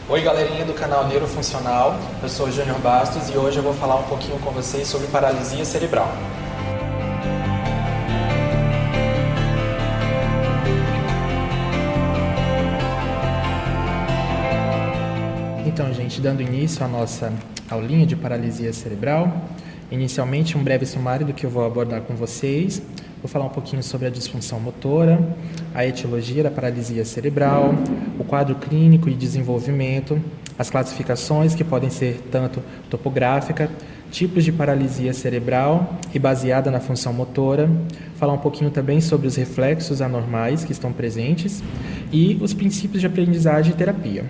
Oi galerinha do canal Neurofuncional, eu sou o Júnior Bastos e hoje eu vou falar um pouquinho com vocês sobre paralisia cerebral. Então, gente, dando início à nossa aulinha de paralisia cerebral, inicialmente um breve sumário do que eu vou abordar com vocês. Vou falar um pouquinho sobre a disfunção motora, a etiologia da paralisia cerebral, o quadro clínico e desenvolvimento, as classificações que podem ser tanto topográfica, tipos de paralisia cerebral e baseada na função motora, falar um pouquinho também sobre os reflexos anormais que estão presentes e os princípios de aprendizagem e terapia.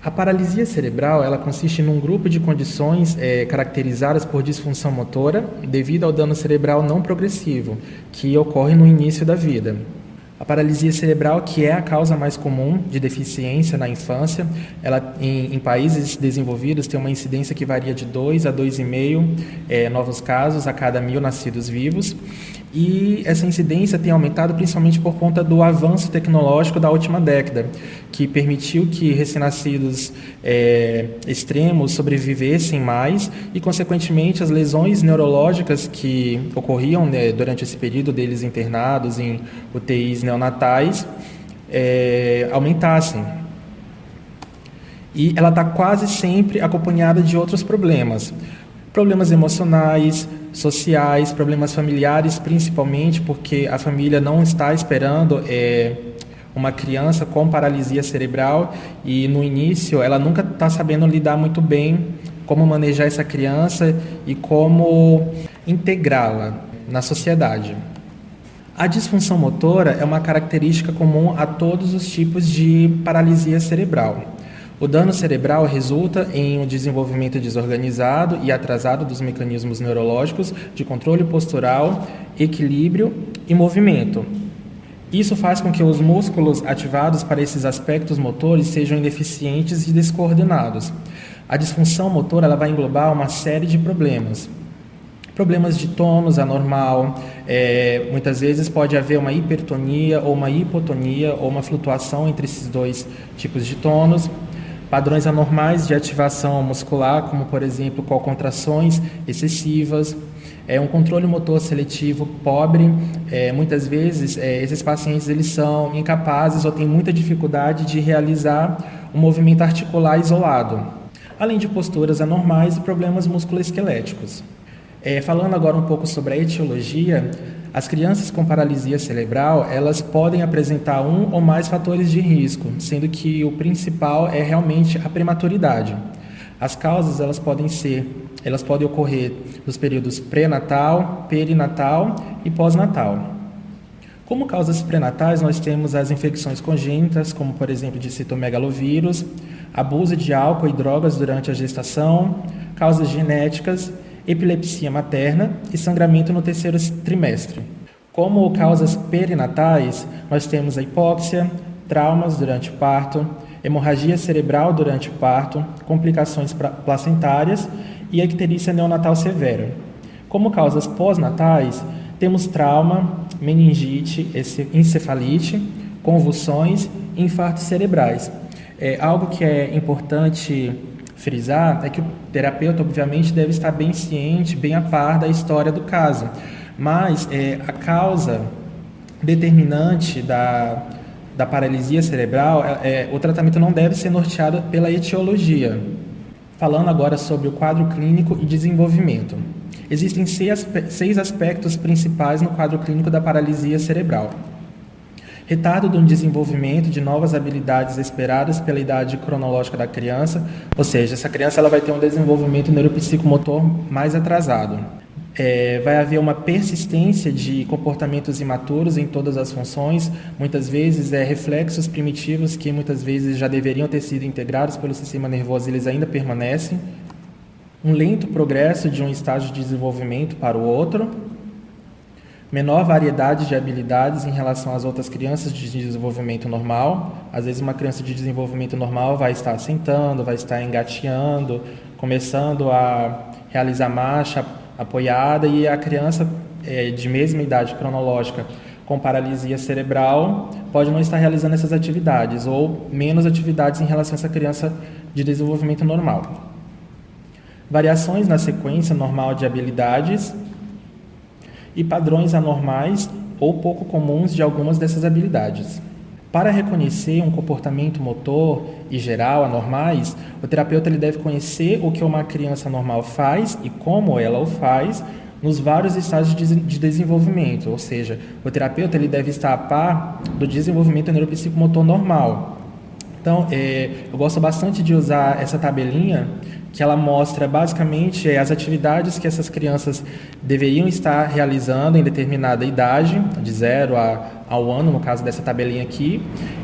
A paralisia cerebral ela consiste num grupo de condições caracterizadas por disfunção motora devido ao dano cerebral não progressivo, que ocorre no início da vida. A paralisia cerebral, que é a causa mais comum de deficiência na infância, ela em países desenvolvidos tem uma incidência que varia de 2 a 2,5 novos casos a cada 1.000 nascidos vivos. E essa incidência tem aumentado principalmente por conta do avanço tecnológico da última década, que permitiu que recém-nascidos extremos sobrevivessem mais e, consequentemente, as lesões neurológicas que ocorriam durante esse período deles internados em UTIs neonatais aumentassem. E ela está quase sempre acompanhada de outros problemas emocionais, sociais, problemas familiares, principalmente porque a família não está esperando uma criança com paralisia cerebral e no início ela nunca está sabendo lidar muito bem como manejar essa criança e como integrá-la na sociedade. A disfunção motora é uma característica comum a todos os tipos de paralisia cerebral. O dano cerebral resulta em um desenvolvimento desorganizado e atrasado dos mecanismos neurológicos de controle postural, equilíbrio e movimento. Isso faz com que os músculos ativados para esses aspectos motores sejam ineficientes e descoordenados. A disfunção motora ela vai englobar uma série de problemas. Problemas de tônus anormal, muitas vezes pode haver uma hipertonia ou uma hipotonia ou uma flutuação entre esses dois tipos de tônus. Padrões anormais de ativação muscular, como, por exemplo, com contrações excessivas, um controle motor seletivo pobre. Muitas vezes, esses pacientes eles são incapazes ou têm muita dificuldade de realizar um movimento articular isolado, além de posturas anormais e problemas musculoesqueléticos. Falando agora um pouco sobre a etiologia, as crianças com paralisia cerebral, elas podem apresentar um ou mais fatores de risco, sendo que o principal é realmente a prematuridade. As causas, elas podem ocorrer nos períodos pré-natal, perinatal e pós-natal. Como causas pré-natais, nós temos as infecções congênitas, como por exemplo de citomegalovírus, abuso de álcool e drogas durante a gestação, causas genéticas, epilepsia materna e sangramento no terceiro trimestre. Como causas perinatais, nós temos a hipóxia, traumas durante o parto, hemorragia cerebral durante o parto, complicações placentárias e icterícia neonatal severa. Como causas pós-natais, temos trauma, meningite, encefalite, convulsões e infartos cerebrais. Algo que é importante frisar é que o terapeuta, obviamente, deve estar bem ciente, bem a par da história do caso, mas a causa determinante da paralisia cerebral, o tratamento não deve ser norteado pela etiologia. Falando agora sobre o quadro clínico e desenvolvimento. Existem 6 aspectos principais no quadro clínico da paralisia cerebral. Retardo do desenvolvimento de novas habilidades esperadas pela idade cronológica da criança, ou seja, essa criança ela vai ter um desenvolvimento neuropsicomotor mais atrasado. Vai haver uma persistência de comportamentos imaturos em todas as funções, muitas vezes reflexos primitivos que muitas vezes já deveriam ter sido integrados pelo sistema nervoso, eles ainda permanecem. Um lento progresso de um estágio de desenvolvimento para o outro. Menor variedade de habilidades em relação às outras crianças de desenvolvimento normal. Às vezes uma criança de desenvolvimento normal vai estar sentando, vai estar engateando, começando a realizar marcha apoiada, e a criança de mesma idade cronológica com paralisia cerebral pode não estar realizando essas atividades ou menos atividades em relação a essa criança de desenvolvimento normal. Variações na sequência normal de habilidades e padrões anormais ou pouco comuns de algumas dessas habilidades. Para reconhecer um comportamento motor e geral anormais, o terapeuta ele deve conhecer o que uma criança normal faz e como ela o faz nos vários estágios de desenvolvimento, ou seja, o terapeuta ele deve estar a par do desenvolvimento neuropsicomotor normal. Então, eu gosto bastante de usar essa tabelinha, que ela mostra basicamente as atividades que essas crianças deveriam estar realizando em determinada idade, de 0 ao ano, no caso dessa tabelinha aqui,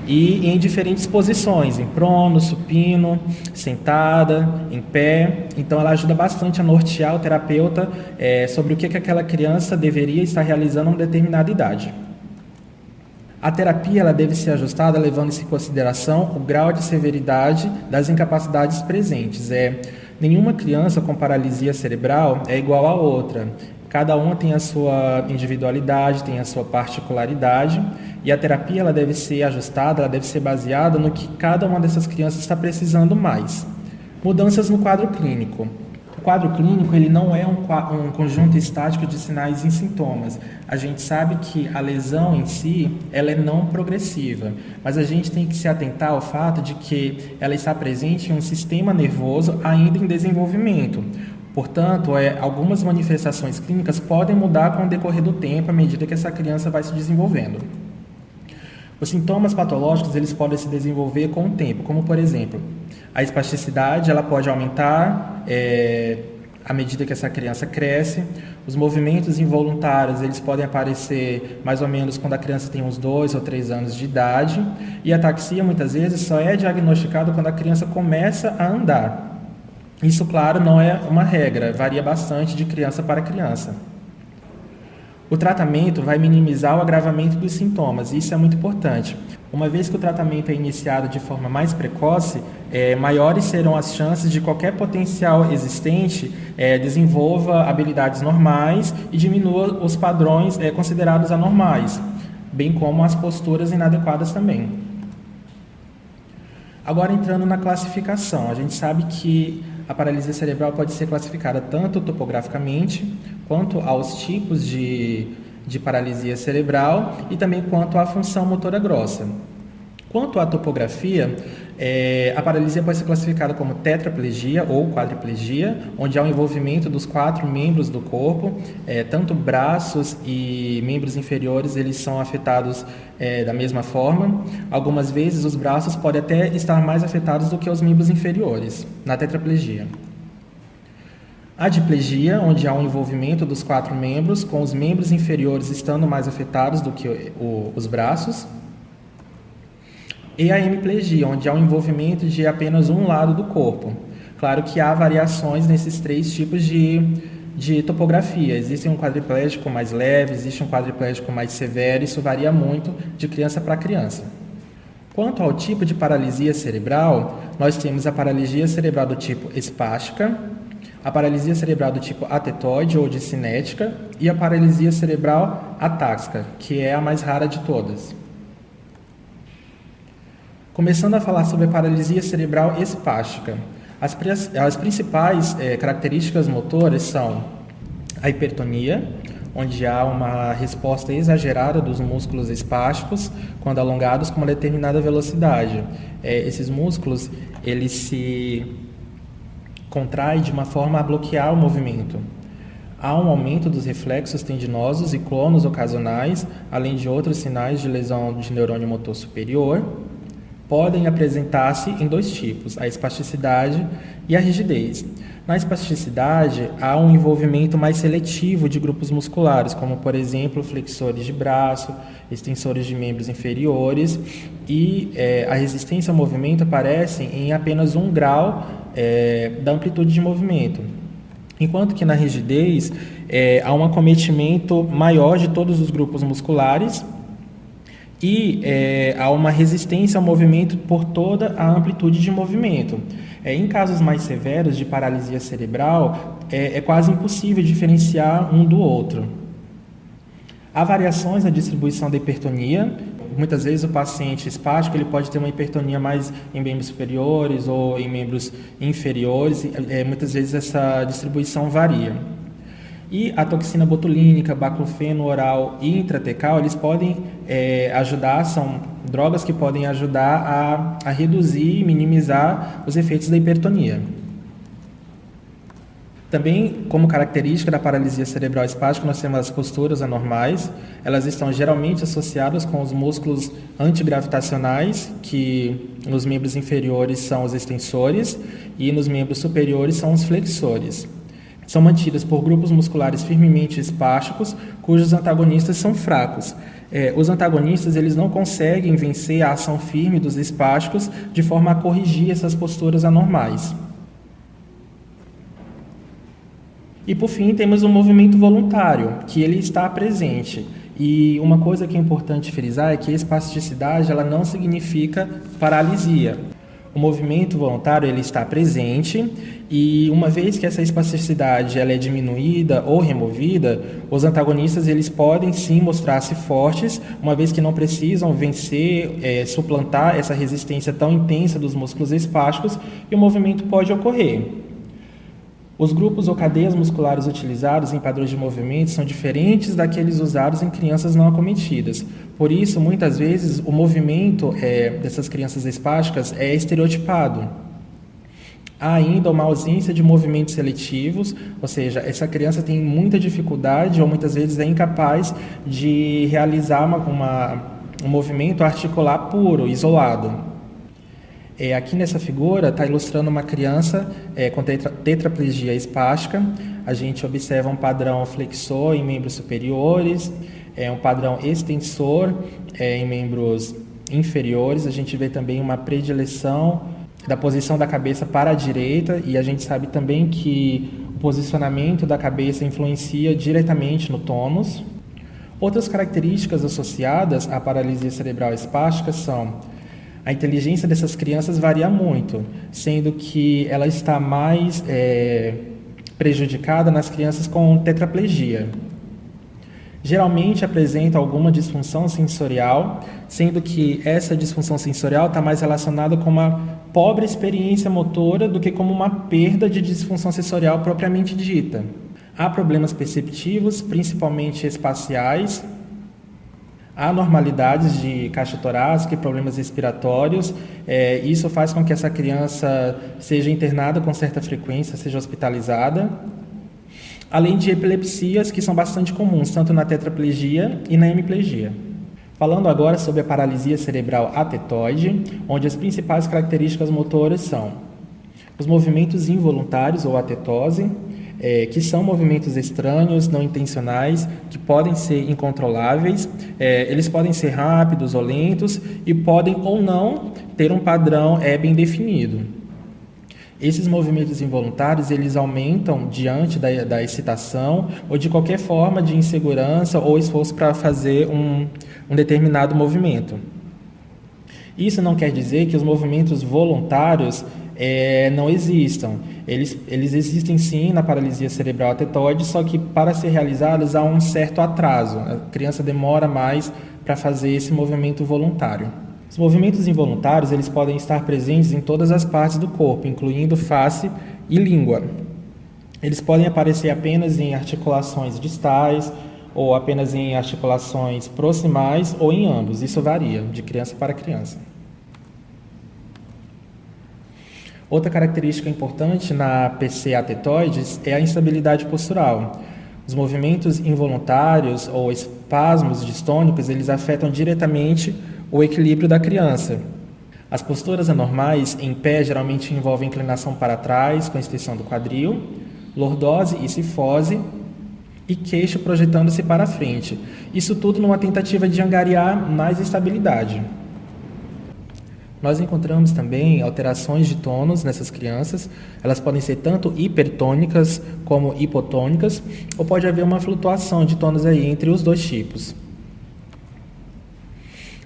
e em diferentes posições, em prono, supino, sentada, em pé. Então, ela ajuda bastante a nortear o terapeuta sobre o que aquela criança deveria estar realizando em uma determinada idade. A terapia ela deve ser ajustada levando-se em consideração o grau de severidade das incapacidades presentes. Nenhuma criança com paralisia cerebral é igual à outra. Cada uma tem a sua individualidade, tem a sua particularidade, e a terapia ela deve ser ajustada, ela deve ser baseada no que cada uma dessas crianças está precisando mais. Mudanças no quadro clínico. O quadro clínico ele não é um conjunto estático de sinais e sintomas. A gente sabe que a lesão em si ela é não progressiva, mas a gente tem que se atentar ao fato de que ela está presente em um sistema nervoso ainda em desenvolvimento. Portanto, algumas manifestações clínicas podem mudar com o decorrer do tempo à medida que essa criança vai se desenvolvendo. Os sintomas patológicos eles podem se desenvolver com o tempo, como por exemplo, a espasticidade ela pode aumentar à medida que essa criança cresce. Os movimentos involuntários eles podem aparecer mais ou menos quando a criança tem uns 2 ou 3 anos de idade. E a ataxia muitas vezes só é diagnosticada quando a criança começa a andar. Isso, claro, não é uma regra, varia bastante de criança para criança. O tratamento vai minimizar o agravamento dos sintomas, e isso é muito importante. Uma vez que o tratamento é iniciado de forma mais precoce, maiores serão as chances de qualquer potencial existente desenvolva habilidades normais e diminua os padrões considerados anormais, bem como as posturas inadequadas também. Agora, entrando na classificação, a gente sabe que a paralisia cerebral pode ser classificada tanto topograficamente, quanto aos tipos de paralisia cerebral e também quanto à função motora grossa. Quanto à topografia, a paralisia pode ser classificada como tetraplegia ou quadriplegia, onde há um envolvimento dos 4 membros do corpo, tanto braços e membros inferiores eles são afetados da mesma forma. Algumas vezes os braços podem até estar mais afetados do que os membros inferiores, na tetraplegia. A diplegia, onde há um envolvimento dos 4 membros, com os membros inferiores estando mais afetados do que os braços. E a hemiplegia, onde há um envolvimento de apenas um lado do corpo. Claro que há variações nesses 3 tipos de topografia. Existe um quadriplégico mais leve, existe um quadriplégico mais severo, isso varia muito de criança para criança. Quanto ao tipo de paralisia cerebral, nós temos a paralisia cerebral do tipo espástica, a paralisia cerebral do tipo atetoide ou discinética e a paralisia cerebral atáxica, que é a mais rara de todas. Começando a falar sobre a paralisia cerebral espástica. As principais características motoras são a hipertonia, onde há uma resposta exagerada dos músculos espásticos quando alongados com uma determinada velocidade. Esses músculos eles se contraem de uma forma a bloquear o movimento. Há um aumento dos reflexos tendinosos e clonos ocasionais, além de outros sinais de lesão de neurônio motor superior. Podem apresentar-se em 2 tipos, a espasticidade e a rigidez. Na espasticidade, há um envolvimento mais seletivo de grupos musculares, como, por exemplo, flexores de braço, extensores de membros inferiores, e a resistência ao movimento aparece em apenas 1 grau da amplitude de movimento. Enquanto que na rigidez, há um acometimento maior de todos os grupos musculares, e há uma resistência ao movimento por toda a amplitude de movimento. Em casos mais severos de paralisia cerebral, é quase impossível diferenciar um do outro. Há variações na distribuição da hipertonia. muitas vezes o paciente espástico ele pode ter uma hipertonia mais em membros superiores ou em membros inferiores, muitas vezes essa distribuição varia. E a toxina botulínica, baclofeno oral e intratecal, eles podem ajudar, são drogas que podem ajudar a reduzir e minimizar os efeitos da hipertonia. Também, como característica da paralisia cerebral espástica, nós temos as posturas anormais. Elas estão geralmente associadas com os músculos antigravitacionais, que nos membros inferiores são os extensores e nos membros superiores são os flexores. São mantidas por grupos musculares firmemente espásticos, cujos antagonistas são fracos. Os antagonistas eles não conseguem vencer a ação firme dos espásticos de forma a corrigir essas posturas anormais. E, por fim, temos o movimento voluntário, que ele está presente. E uma coisa que é importante frisar é que a espasticidade ela não significa paralisia. O movimento voluntário ele está presente e, uma vez que essa espasticidade ela é diminuída ou removida, os antagonistas eles podem sim mostrar-se fortes, uma vez que não precisam vencer, suplantar essa resistência tão intensa dos músculos espásticos e o movimento pode ocorrer. Os grupos ou cadeias musculares utilizados em padrões de movimento são diferentes daqueles usados em crianças não acometidas. Por isso, muitas vezes, o movimento dessas crianças espásticas é estereotipado. Há ainda uma ausência de movimentos seletivos, ou seja, essa criança tem muita dificuldade ou muitas vezes é incapaz de realizar um movimento articular puro, isolado. Aqui nessa figura está ilustrando uma criança com tetraplegia espástica. A gente observa um padrão flexor em membros superiores, um padrão extensor em membros inferiores. A gente vê também uma predileção da posição da cabeça para a direita e a gente sabe também que o posicionamento da cabeça influencia diretamente no tônus. Outras características associadas à paralisia cerebral espástica são: a inteligência dessas crianças varia muito, sendo que ela está mais prejudicada nas crianças com tetraplegia. Geralmente apresenta alguma disfunção sensorial, sendo que essa disfunção sensorial está mais relacionada com uma pobre experiência motora do que como uma perda de disfunção sensorial propriamente dita. Há problemas perceptivos, principalmente espaciais, há anormalidades de caixa torácica e problemas respiratórios. Isso faz com que essa criança seja internada com certa frequência, seja hospitalizada. Além de epilepsias que são bastante comuns, tanto na tetraplegia e na hemiplegia. Falando agora sobre a paralisia cerebral atetoide, onde as principais características motoras são os movimentos involuntários ou atetose, que são movimentos estranhos, não intencionais, que podem ser incontroláveis, eles podem ser rápidos ou lentos e podem ou não ter um padrão bem definido. Esses movimentos involuntários, eles aumentam diante da excitação ou de qualquer forma de insegurança ou esforço para fazer um determinado movimento. Isso não quer dizer que os movimentos voluntários não existam. Eles existem sim na paralisia cerebral atetoide, só que para ser realizados há um certo atraso. A criança demora mais para fazer esse movimento voluntário. Os movimentos involuntários eles podem estar presentes em todas as partes do corpo, incluindo face e língua. Eles podem aparecer apenas em articulações distais ou apenas em articulações proximais ou em ambos. Isso varia de criança para criança. Outra característica importante na PC atetoides é a instabilidade postural. Os movimentos involuntários ou espasmos distônicos, eles afetam diretamente o equilíbrio da criança. As posturas anormais em pé geralmente envolvem inclinação para trás com extensão do quadril, lordose e cifose e queixo projetando-se para frente. Isso tudo numa tentativa de angariar mais estabilidade. Nós encontramos também alterações de tônus nessas crianças. Elas podem ser tanto hipertônicas como hipotônicas, ou pode haver uma flutuação de tônus aí entre os dois tipos.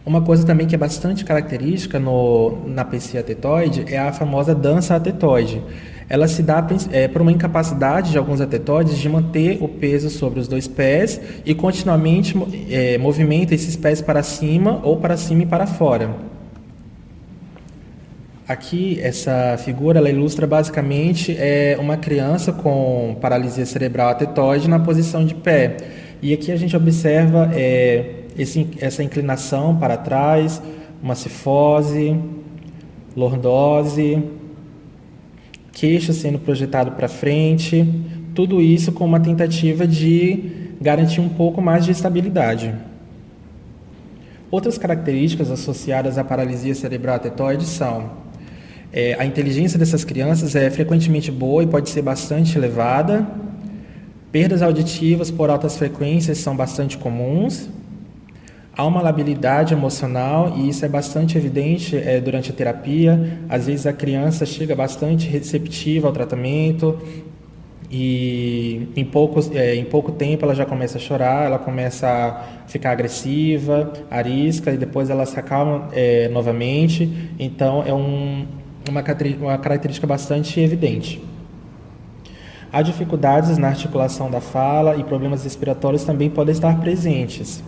Uma coisa também que é bastante característica na PC atetoide é a famosa dança atetoide. Ela se dá por uma incapacidade de alguns atetoides de manter o peso sobre os 2 pés e continuamente movimenta esses pés para cima ou para cima e para fora. Aqui, essa figura ela ilustra basicamente uma criança com paralisia cerebral atetoide na posição de pé. E aqui a gente observa essa inclinação para trás, uma cifose, lordose, queixo sendo projetado para frente, tudo isso com uma tentativa de garantir um pouco mais de estabilidade. Outras características associadas à paralisia cerebral atetoide são a inteligência dessas crianças é frequentemente boa e pode ser bastante elevada, perdas auditivas por altas frequências são bastante comuns, há uma labilidade emocional e isso é bastante evidente durante a terapia. Às vezes a criança chega bastante receptiva ao tratamento e em pouco tempo ela já começa a chorar, ela começa a ficar agressiva, arisca e depois ela se acalma novamente. Então é uma característica bastante evidente. Há dificuldades na articulação da fala e problemas respiratórios também podem estar presentes.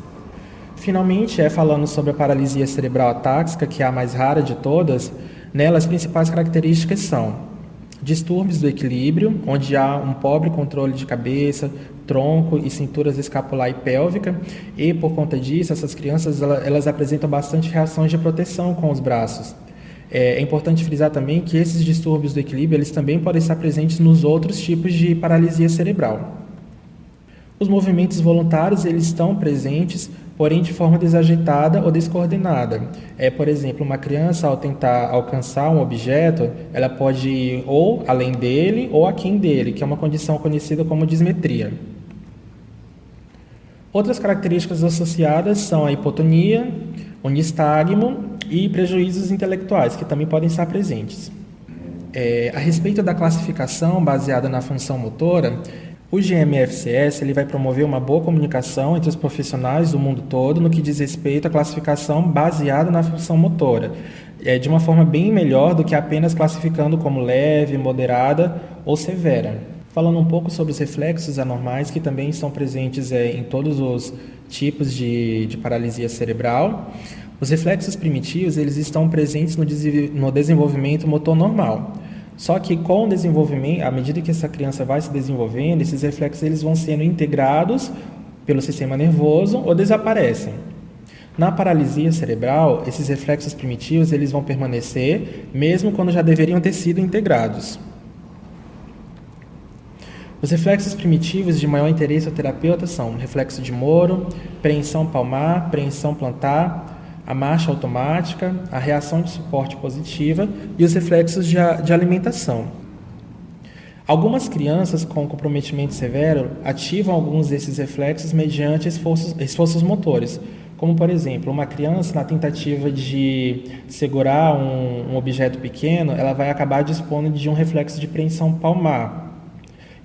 Finalmente, falando sobre a paralisia cerebral atáxica, que é a mais rara de todas, nela as principais características são distúrbios do equilíbrio, onde há um pobre controle de cabeça, tronco e cinturas escapular e pélvica, e por conta disso, essas crianças elas apresentam bastante reações de proteção com os braços. É importante frisar também que esses distúrbios do equilíbrio eles também podem estar presentes nos outros tipos de paralisia cerebral. Os movimentos voluntários eles estão presentes, porém de forma desajeitada ou descoordenada. Por exemplo, uma criança ao tentar alcançar um objeto, ela pode ir ou além dele ou aquém dele, que é uma condição conhecida como dismetria. Outras características associadas são a hipotonia, o nistagmo e prejuízos intelectuais, que também podem estar presentes. A respeito da classificação baseada na função motora, o GMFCS ele vai promover uma boa comunicação entre os profissionais do mundo todo no que diz respeito à classificação baseada na função motora, de uma forma bem melhor do que apenas classificando como leve, moderada ou severa. Falando um pouco sobre os reflexos anormais que também estão presentes em todos os tipos de paralisia cerebral. Os reflexos primitivos eles estão presentes no desenvolvimento motor normal. Só que com o desenvolvimento, à medida que essa criança vai se desenvolvendo, esses reflexos eles vão sendo integrados pelo sistema nervoso ou desaparecem. Na paralisia cerebral, esses reflexos primitivos eles vão permanecer, mesmo quando já deveriam ter sido integrados. Os reflexos primitivos de maior interesse ao terapeuta são o reflexo de Moro, preensão palmar, preensão plantar, a marcha automática, a reação de suporte positiva e os reflexos de alimentação. Algumas crianças com comprometimento severo ativam alguns desses reflexos mediante esforços motores, como, por exemplo, uma criança, na tentativa de segurar um objeto pequeno, ela vai acabar dispondo de um reflexo de preensão palmar.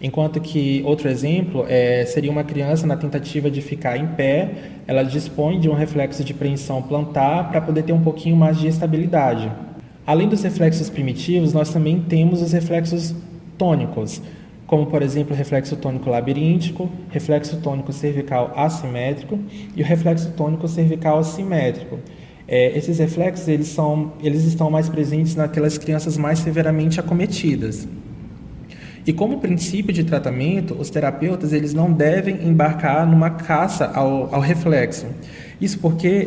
Enquanto que, outro exemplo, seria uma criança na tentativa de ficar em pé, ela dispõe de um reflexo de preensão plantar para poder ter um pouquinho mais de estabilidade. Além dos reflexos primitivos, nós também temos os reflexos tônicos, como, por exemplo, o reflexo tônico labiríntico, reflexo tônico cervical assimétrico e o reflexo tônico cervical assimétrico. Esses reflexos eles estão mais presentes naquelas crianças mais severamente acometidas. E como princípio de tratamento, os terapeutas eles não devem embarcar numa caça ao reflexo. Isso porque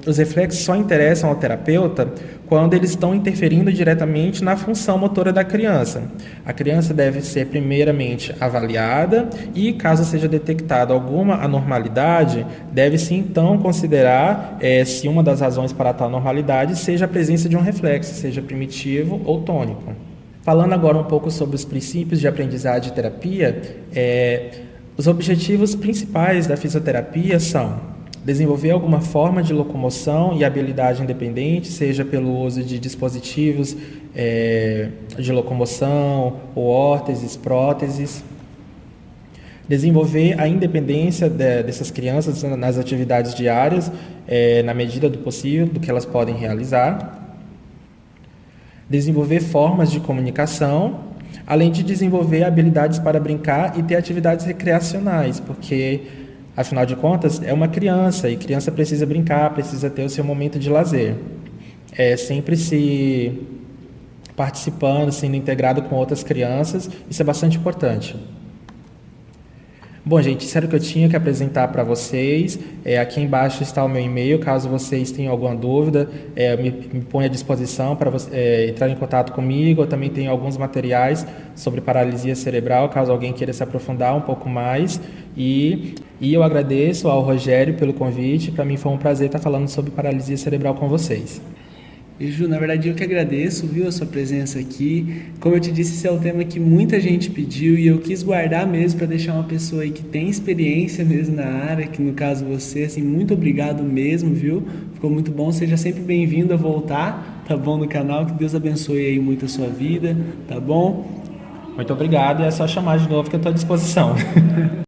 os reflexos só interessam ao terapeuta quando eles estão interferindo diretamente na função motora da criança. A criança deve ser primeiramente avaliada e, caso seja detectada alguma anormalidade, deve-se então considerar se uma das razões para tal anormalidade seja a presença de um reflexo, seja primitivo ou tônico. Falando agora um pouco sobre os princípios de aprendizagem e terapia, os objetivos principais da fisioterapia são desenvolver alguma forma de locomoção e habilidade independente, seja pelo uso de dispositivos de locomoção, ou órteses, próteses. Desenvolver a independência dessas crianças nas atividades diárias, na medida do possível, do que elas podem realizar. Desenvolver formas de comunicação, além de desenvolver habilidades para brincar e ter atividades recreacionais, porque, afinal de contas, é uma criança e criança precisa brincar, precisa ter o seu momento de lazer. Sempre se participando, sendo integrado com outras crianças, isso é bastante importante. Bom, gente, isso era o que eu tinha que apresentar para vocês. Aqui embaixo está o meu e-mail, caso vocês tenham alguma dúvida, me ponho à disposição para entrar em contato comigo. Eu também tenho alguns materiais sobre paralisia cerebral, caso alguém queira se aprofundar um pouco mais. E eu agradeço ao Rogério pelo convite. Para mim foi um prazer estar falando sobre paralisia cerebral com vocês. E Ju, na verdade eu que agradeço, viu, a sua presença aqui. Como eu te disse, esse é o tema que muita gente pediu e eu quis guardar mesmo para deixar uma pessoa aí que tem experiência mesmo na área, que no caso você, assim, muito obrigado mesmo, viu? Ficou muito bom, seja sempre bem-vindo a voltar, tá bom, no canal, que Deus abençoe aí muito a sua vida, tá bom? Muito obrigado e é só chamar de novo que eu estou à disposição.